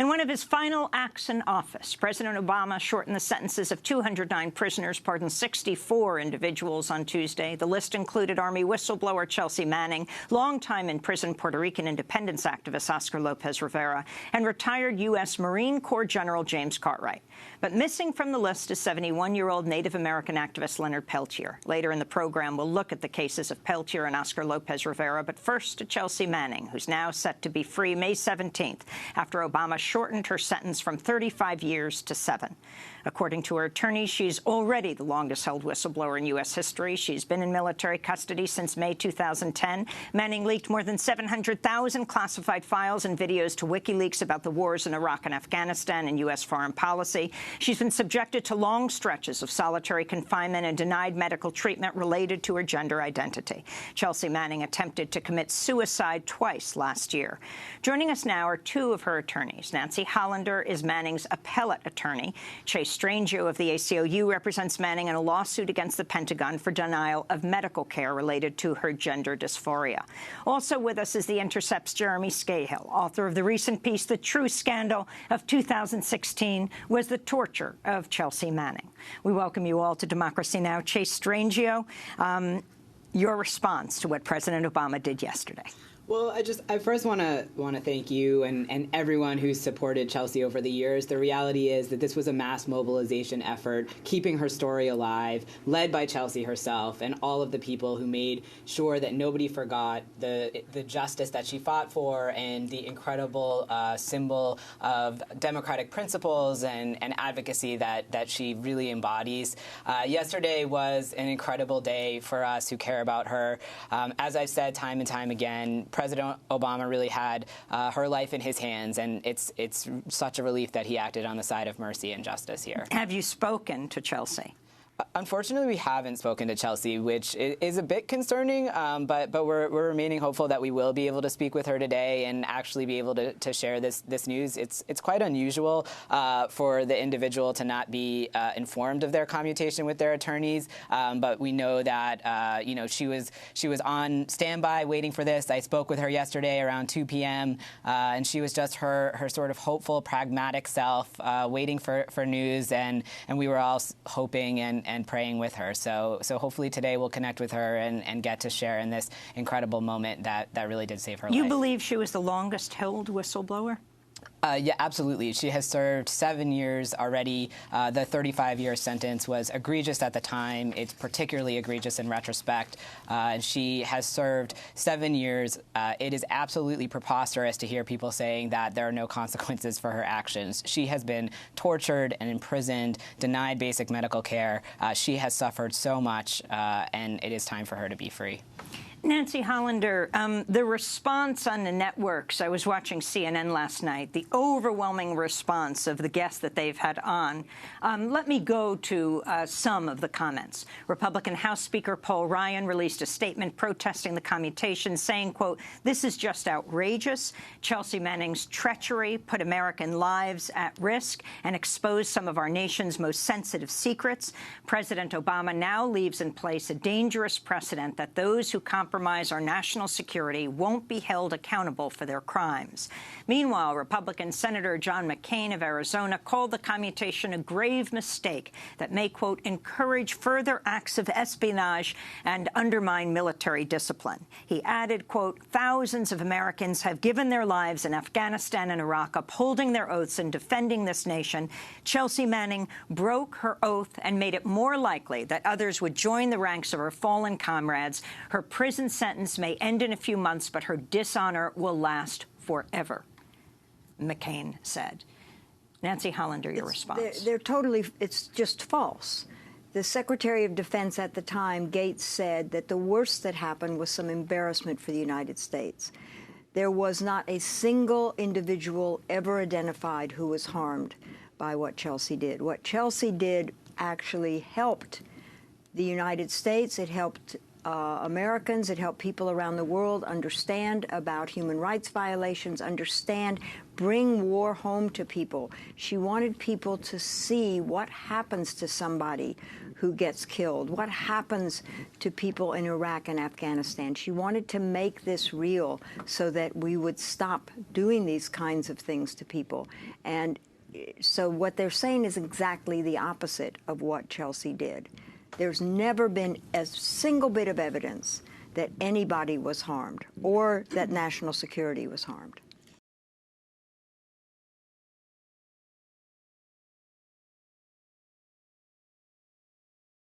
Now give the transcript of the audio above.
In one of his final acts in office, President Obama shortened the sentences of 209 prisoners, pardoned 64 individuals on Tuesday. The list included Army whistleblower Chelsea Manning, longtime imprisoned Puerto Rican independence activist Oscar Lopez Rivera, and retired U.S. Marine Corps General James Cartwright. But missing from the list is 71-year-old Native American activist Leonard Peltier. Later in the program, we'll look at the cases of Peltier and Oscar Lopez Rivera, but first to Chelsea Manning, who's now set to be free May 17th after Obama shortened her sentence from 35 years to 7. According to her attorney, she's already the longest-held whistleblower in U.S. history. She's been in military custody since May 2010. Manning leaked more than 700,000 classified files and videos to WikiLeaks about the wars in Iraq and Afghanistan and U.S. foreign policy. She's been subjected to long stretches of solitary confinement and denied medical treatment related to her gender identity. Chelsea Manning attempted to commit suicide twice last year. Joining us now are two of her attorneys. Nancy Hollander is Manning's appellate attorney. Chase Strangio of the ACLU represents Manning in a lawsuit against the Pentagon for denial of medical care related to her gender dysphoria. Also with us is The Intercept's Jeremy Scahill, author of the recent piece, The True Scandal of 2016 Was the Torture of Chelsea Manning. We welcome you all to Democracy Now! Chase Strangio, your response to what President Obama did yesterday. Well, I first want to thank you and everyone who's supported Chelsea over the years. The reality is that this was a mass mobilization effort, keeping her story alive, led by Chelsea herself and all of the people who made sure that nobody forgot the justice that she fought for and the incredible symbol of democratic principles and advocacy that she really embodies. Yesterday was an incredible day for us who care about her. As I've said time and time again, President Obama really had her life in his hands, and it's such a relief that he acted on the side of mercy and justice here. Have you spoken to Chelsea? Unfortunately, we haven't spoken to Chelsea, which is a bit concerning, but we're remaining hopeful that we will be able to speak with her today and actually be able to share this news. It's quite unusual for the individual to not be informed of their commutation with their attorneys, but we know that she was on standby waiting for this. I spoke with her yesterday around 2 p.m. And she was just her sort of hopeful, pragmatic self, waiting for news, and we were all hoping and praying with her. So hopefully today we'll connect with her and get to share in this incredible moment that really did save her life. You believe she was the longest-held whistleblower? Yeah, absolutely. She has served 7 years already. The 35-year sentence was egregious at the time. It's particularly egregious in retrospect. She has served 7 years. It is absolutely preposterous to hear people saying that there are no consequences for her actions. She has been tortured and imprisoned, denied basic medical care. She has suffered so much, and it is time for her to be free. Nancy Hollander, the response on the networks, I was watching CNN last night, the overwhelming response of the guests that they've had on. Let me go to some of the comments. Republican House Speaker Paul Ryan released a statement protesting the commutation, saying, quote, "This is just outrageous. Chelsea Manning's treachery put American lives at risk and exposed some of our nation's most sensitive secrets. President Obama now leaves in place a dangerous precedent that those who compromise our national security won't be held accountable for their crimes." Meanwhile, Republican Senator John McCain of Arizona called the commutation a grave mistake that may, quote, "encourage further acts of espionage and undermine military discipline." He added, quote, "Thousands of Americans have given their lives in Afghanistan and Iraq, upholding their oaths and defending this nation. Chelsea Manning broke her oath and made it more likely that others would join the ranks of her fallen comrades. Her prison sentence may end in a few months, but her dishonor will last forever," McCain said. Nancy Hollander, your response. It's just false. The Secretary of Defense at the time, Gates, said that the worst that happened was some embarrassment for the United States. There was not a single individual ever identified who was harmed by what Chelsea did. What Chelsea did actually helped the United States. It helped Americans. It helped people around the world understand about human rights violations, understand bring war home to people. She wanted people to see what happens to somebody who gets killed, what happens to people in Iraq and Afghanistan. She wanted to make this real so that we would stop doing these kinds of things to people. And so what they're saying is exactly the opposite of what Chelsea did. There's never been a single bit of evidence that anybody was harmed or that national security was harmed.